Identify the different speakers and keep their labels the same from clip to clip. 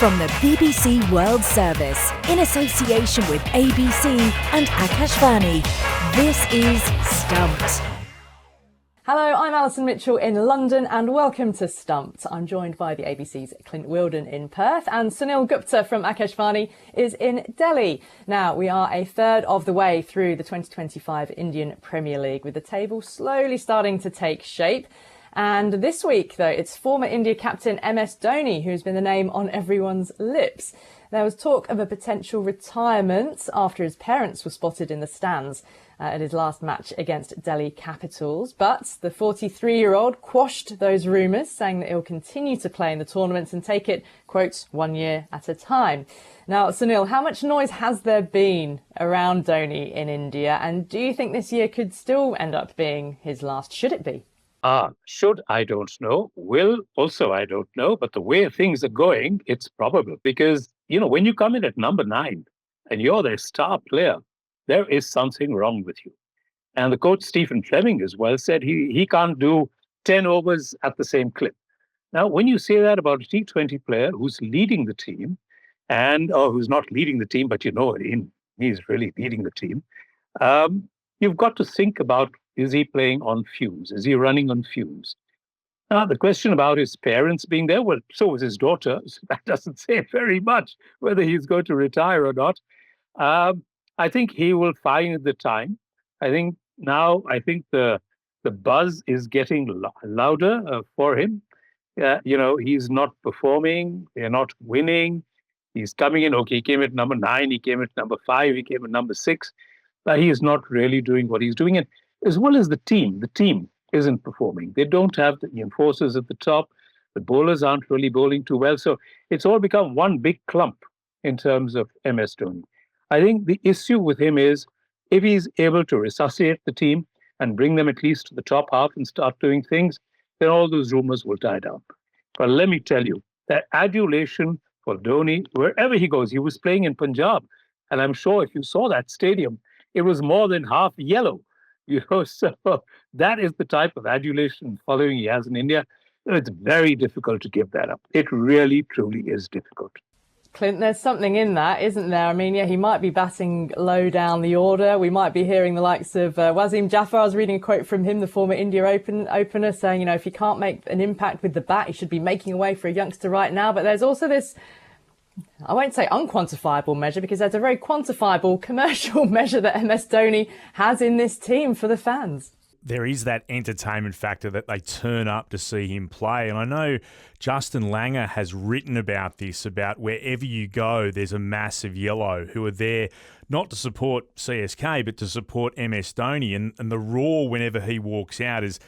Speaker 1: From the BBC World Service, in association with ABC and Akashvani, this is Stumped.
Speaker 2: Hello, I'm Alison Mitchell in London and welcome to Stumped. I'm joined by the ABC's Clint Wheeldon in Perth and Sunil Gupta from Akashvani is in Delhi. Now, we are a third of the way through the 2025 Indian Premier League with the table slowly starting to take shape. And this week, though, it's former India captain MS Dhoni who's been the name on everyone's lips. There was talk of a potential retirement after his parents were spotted in the stands at his last match against Delhi Capitals. But the 43-year-old quashed those rumours, saying that he'll continue to play in the tournaments and take it, quote, 1 year at a time. Now, Sunil, how much noise has there been around Dhoni in India? And do you think this year could still end up being his last? Should it be?
Speaker 3: Should, I don't know. Will, also, I don't know. But the way things are going, it's probable. Because, when you come in at number 9 and you're their star player, there is something wrong with you. And the coach, Stephen Fleming, as well, said he can't do 10 overs at the same clip. Now, when you say that about a T20 player who's leading the team, or who's not leading the team, but he's really leading the team, you've got to think about, is he playing on fumes? Is he running on fumes? Now, the question about his parents being there, well, so was his daughter. So that doesn't say very much whether he's going to retire or not. I think he will find the time. I think the buzz is getting louder for him. He's not performing. They're not winning. He's coming in. Okay, he came at number 9. He came at number 5. He came at number 6. But he is not really doing what he's doing. And as well as the team isn't performing. They don't have the enforcers at the top. The bowlers aren't really bowling too well. So it's all become one big clump in terms of MS Dhoni. I think the issue with him is if he's able to resuscitate the team and bring them at least to the top half and start doing things, then all those rumors will die down. But let me tell you, that adulation for Dhoni, wherever he goes, he was playing in Punjab. And I'm sure if you saw that stadium, it was more than half yellow. So that is the type of adulation following he has in India. It's very difficult to give that up. It really, truly is difficult.
Speaker 2: Clint, there's something in that, isn't there? I mean, he might be batting low down the order. We might be hearing the likes of Wasim Jaffer. I was reading a quote from him, the former India opener, saying, if he can't make an impact with the bat, he should be making a way for a youngster right now. But there's also this, I won't say unquantifiable measure, because there's a very quantifiable commercial measure that MS Dhoni has in this team for the fans.
Speaker 4: There is that entertainment factor that they turn up to see him play. And I know Justin Langer has written about this, about wherever you go, there's a massive yellow who are there not to support CSK, but to support MS Dhoni. And the roar whenever he walks out is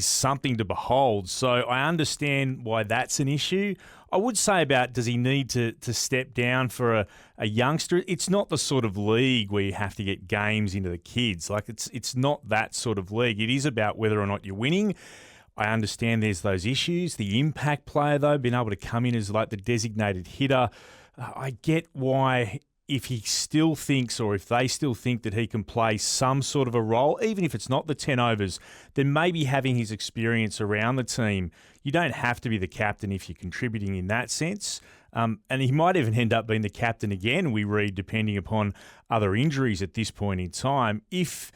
Speaker 4: something to behold. So I understand why that's an issue. I would say about, does he need to step down for a youngster? It's not the sort of league where you have to get games into the kids. Like it's not that sort of league. It is about whether or not you're winning. I understand there's those issues. The impact player, though, being able to come in as like the designated hitter, I get why, if he still thinks, or if they still think that he can play some sort of a role, even if it's not the 10 overs, then maybe having his experience around the team. You don't have to be the captain if you're contributing in that sense. And he might even end up being the captain again, we read, depending upon other injuries at this point in time. If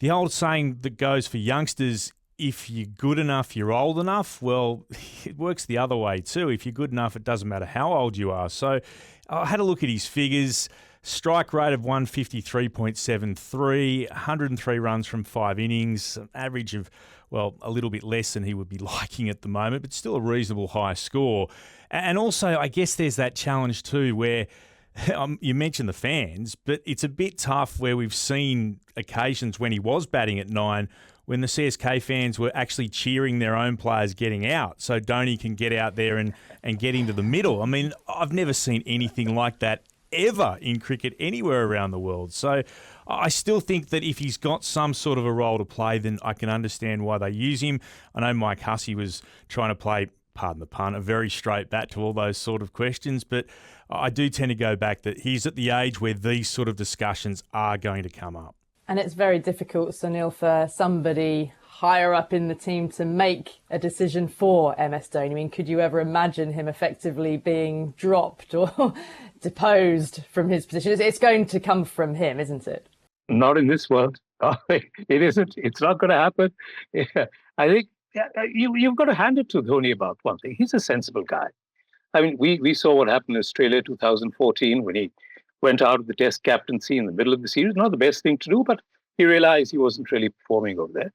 Speaker 4: the old saying that goes for youngsters, if you're good enough, you're old enough, well, it works the other way too. If you're good enough, it doesn't matter how old you are. So I had a look at his figures. Strike rate of 153.73, 103 runs from 5 innings, an average of, well, a little bit less than he would be liking at the moment, but still a reasonable high score. And also, I guess there's that challenge too where you mentioned the fans, but it's a bit tough where we've seen occasions when he was batting at 9 when the CSK fans were actually cheering their own players getting out so Dhoni can get out there and get into the middle. I mean, I've never seen anything like that ever in cricket anywhere around the world. So I still think that if he's got some sort of a role to play, then I can understand why they use him. I know Mike Hussey was trying to play, pardon the pun, a very straight bat to all those sort of questions, but I do tend to go back that he's at the age where these sort of discussions are going to come up.
Speaker 2: And it's very difficult, Sunil, for somebody higher up in the team to make a decision for MS Dhoni? I mean, could you ever imagine him effectively being dropped or deposed from his position? It's going to come from him, isn't it?
Speaker 3: Not in this world. It isn't. It's not going to happen. Yeah. I think you've got to hand it to Dhoni about one thing. He's a sensible guy. I mean, we saw what happened in Australia 2014 when he went out of the Test captaincy in the middle of the series. Not the best thing to do, but he realized he wasn't really performing over there.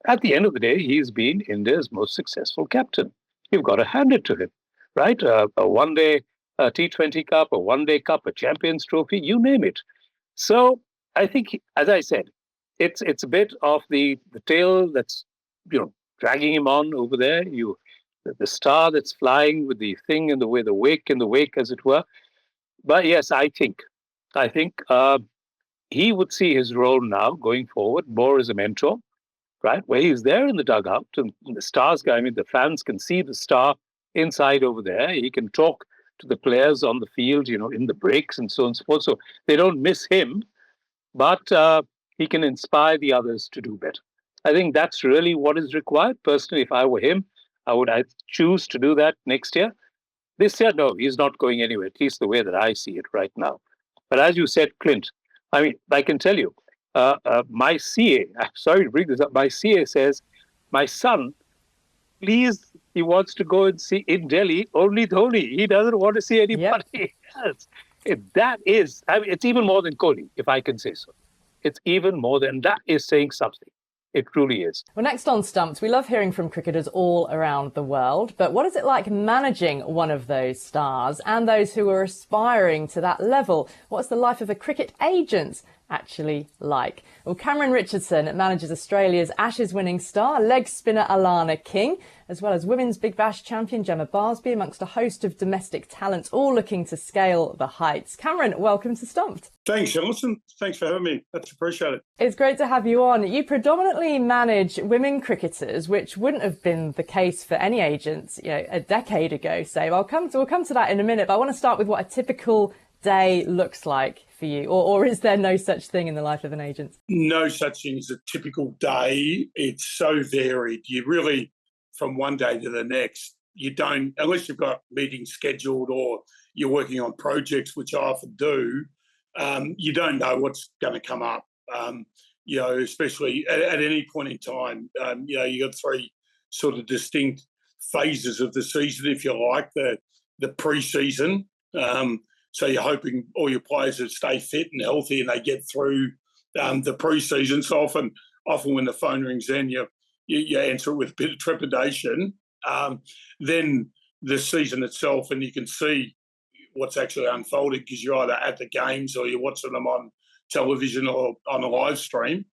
Speaker 3: At the end of the day, he's been India's most successful captain. You've got to hand it to him, right? A one-day T20 Cup, a one-day cup, a Champions Trophy, you name it. So I think, as I said, it's a bit of the tail that's dragging him on over there. The star that's flying with the thing in the wake, as it were. But yes, I think he would see his role now going forward more as a mentor, right? Where he's there in the dugout and the stars guy. I mean, the fans can see the star inside over there. He can talk to the players on the field, in the breaks and so on and so forth. So they don't miss him, but he can inspire the others to do better. I think that's really what is required. Personally, if I were him, I'd choose to do that next year. This year, no, he's not going anywhere, at least the way that I see it right now. But as you said, Clint, I mean, I can tell you, my CA, I'm sorry to bring this up, my CA says, my son, please, he wants to go and see in Delhi only Dhoni. He doesn't want to see anybody else. It's even more than Kohli, if I can say so. It's even more than that is saying something. It truly is.
Speaker 2: Well, next on Stumped, we love hearing from cricketers all around the world. But what is it like managing one of those stars and those who are aspiring to that level? What's the life of a cricket agent actually like? Well, Cameron Richardson manages Australia's Ashes-winning star, leg spinner Alana King, as well as women's Big Bash champion Gemma Barsby, amongst a host of domestic talents, all looking to scale the heights. Cameron, welcome to Stumped.
Speaker 5: Thanks, Alison. Thanks for having me. That's appreciated.
Speaker 2: It's great to have you on. You predominantly manage women cricketers, which wouldn't have been the case for any agents, a decade ago, say. We'll come to that in a minute, but I want to start with what a typical day looks like for you, or is there no such thing in the life of an agent?
Speaker 5: No such thing as a typical day. It's so varied. You really, from one day to the next, you don't, unless you've got meetings scheduled or you're working on projects, which I often do, you don't know what's going to come up, especially at any point in time. You got three sort of distinct phases of the season, if you like, the pre-season. So you're hoping all your players will stay fit and healthy and they get through the pre-season. So often when the phone rings in, you answer it with a bit of trepidation. Then the season itself, and you can see what's actually unfolding because you're either at the games or you're watching them on television or on a live stream.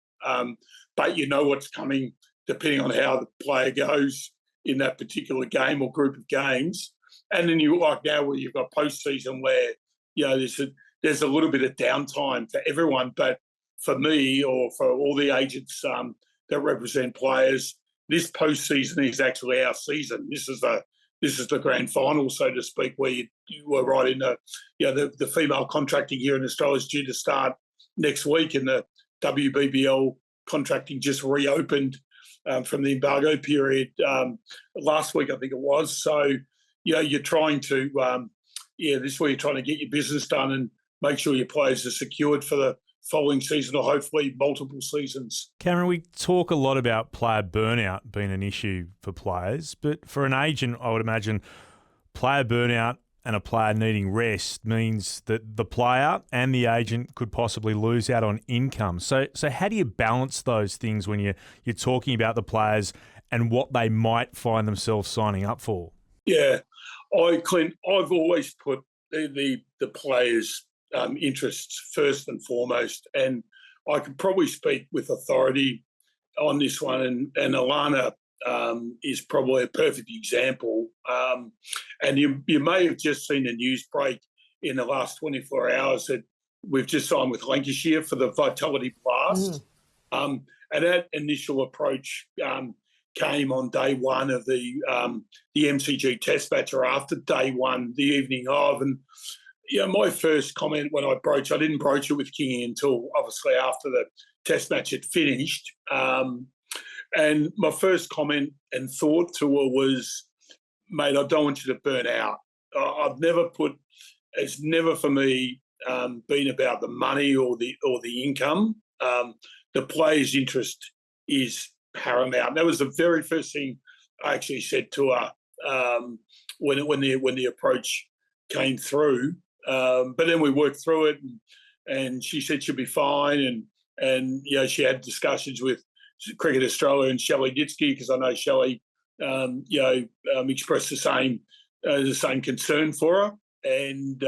Speaker 5: But you know what's coming depending on how the player goes in that particular game or group of games. And then you like now where you've got post-season where, there's a little bit of downtime for everyone. But for me or for all the agents that represent players, this post-season is actually our season. This is the grand final, so to speak, where you were right in the female contracting here in Australia is due to start next week, and the WBBL contracting just reopened from the embargo period last week, I think it was. So, you're trying to, this is where you're trying to get your business done and make sure your players are secured for the following season or hopefully multiple seasons.
Speaker 4: Cameron, we talk a lot about player burnout being an issue for players, but for an agent, I would imagine player burnout and a player needing rest means that the player and the agent could possibly lose out on income. So how do you balance those things when you're talking about the players and what they might find themselves signing up for?
Speaker 5: Yeah, Clint, I've always put the players' interests first and foremost, and I can probably speak with authority on this one. And Alana is probably a perfect example. And you may have just seen a news break in the last 24 hours that we've just signed with Lancashire for the Vitality Blast. And that initial approach came on day one of the MCG Test match, or after day one, the evening of. And my first comment when I didn't broach it with Kingy until obviously after the Test match had finished. And my first comment and thought to her was, mate, I don't want you to burn out. It's never for me been about the money or the income. The player's interest is paramount. That was the very first thing I actually said to her when the approach came through. But then we worked through it, and she said she'll be fine. And she had discussions with Cricket Australia and Shelley Ditsky, because I know Shelley expressed the same concern for her. And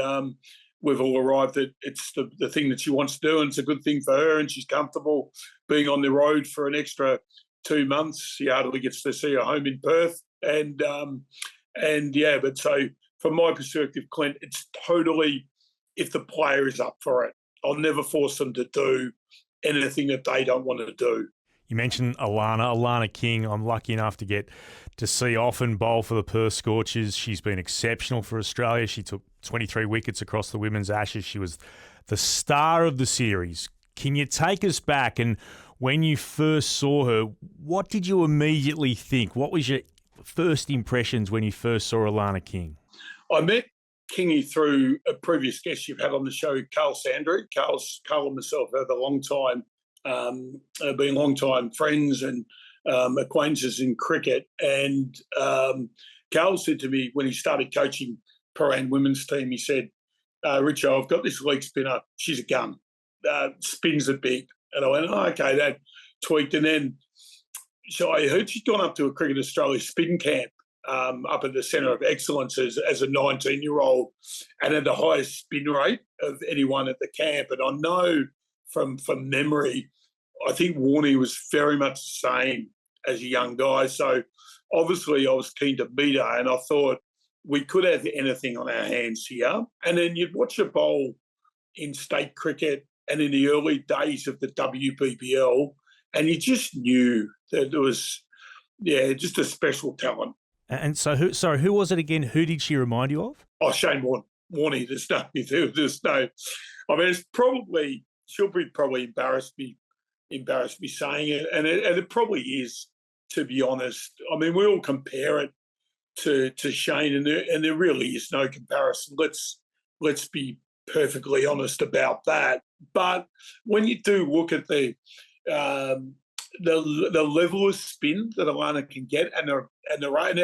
Speaker 5: we've all arrived at it's the thing that she wants to do, and it's a good thing for her, and she's comfortable being on the road for an extra 2 months. She hardly gets to see her home in Perth. But so from my perspective, Clint, it's totally, if the player is up for it, I'll never force them to do anything that they don't want to do.
Speaker 4: You mentioned Alana King. I'm lucky enough to get to see often bowl for the Perth Scorchers. She's been exceptional for Australia. She took 23 wickets across the women's Ashes. She was the star of the series. Can you take us back? And when you first saw her, what did you immediately think? What was your first impressions when you first saw Alana King?
Speaker 5: I met Kingy through a previous guest you've had on the show, Carl Sandry. Carl and myself have been long-time friends and acquaintances in cricket. And Carl said to me when he started coaching Paran women's team, he said, Richo, I've got this leg spinner. She's a gun. Spins it big. And I went, okay, that tweaked. And then so I heard she'd gone up to a Cricket Australia spin camp up at the Centre of Excellence as a 19-year-old, and had the highest spin rate of anyone at the camp. And I know from memory, I think Warne was very much the same as a young guy. So obviously I was keen to meet her, and I thought we could have anything on our hands here. And then you'd watch her bowl in state cricket and in the early days of the WBBL, and you just knew that there was, just a special talent.
Speaker 4: And so, who was it again? Who did she remind you of?
Speaker 5: Oh, Shane Warne. There's no. I mean, it's probably she'll probably embarrass me saying it, and it probably is, to be honest. I mean, we all compare it to Shane, and there really is no comparison. Let's be perfectly honest about that. But when you do look at the level of spin that Alana can get, and there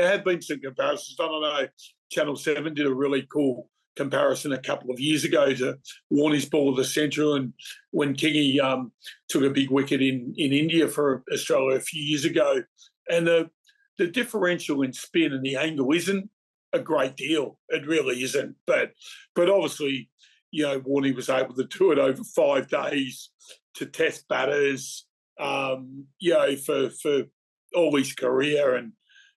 Speaker 5: have been some comparisons. I don't know, Channel 7 did a really cool comparison a couple of years ago to Warnie's ball of the century, and when Kingy took a big wicket in India for Australia a few years ago. And the differential in spin and the angle isn't a great deal. It really isn't. But obviously, Warnie was able to do it over 5 days to test batters, for all his career,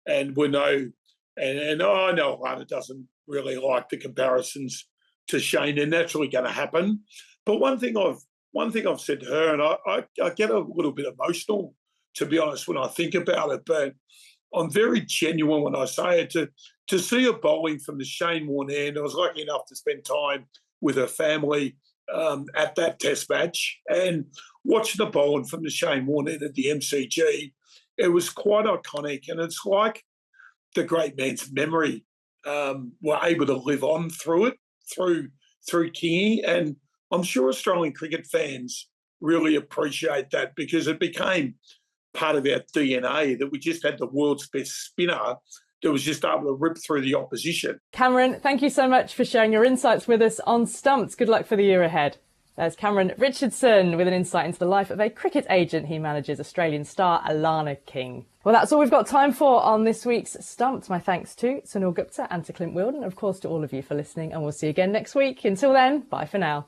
Speaker 5: and we know, and I know Alana doesn't really like the comparisons to Shane. They're naturally going to happen. But one thing I've said to her, and I get a little bit emotional, to be honest, when I think about it, but I'm very genuine when I say it. To see her bowling from the Shane Warne end, I was lucky enough to spend time with her family at that test match, and watching the bowling from the Shane Warne end at the MCG, it was quite iconic. And it's like the great man's memory were able to live on through it, through Kingy. And I'm sure Australian cricket fans really appreciate that, because it became part of our DNA that we just had the world's best spinner that was just able to rip through the opposition.
Speaker 2: Cameron, thank you so much for sharing your insights with us on Stumped. Good luck for the year ahead. There's Cameron Richardson with an insight into the life of a cricket agent. He manages Australian star Alana King. Well, that's all we've got time for on this week's Stumped. My thanks to Sunil Gupta and to Clint Wheeldon, and of course to all of you for listening, and we'll see you again next week. Until then, bye for now.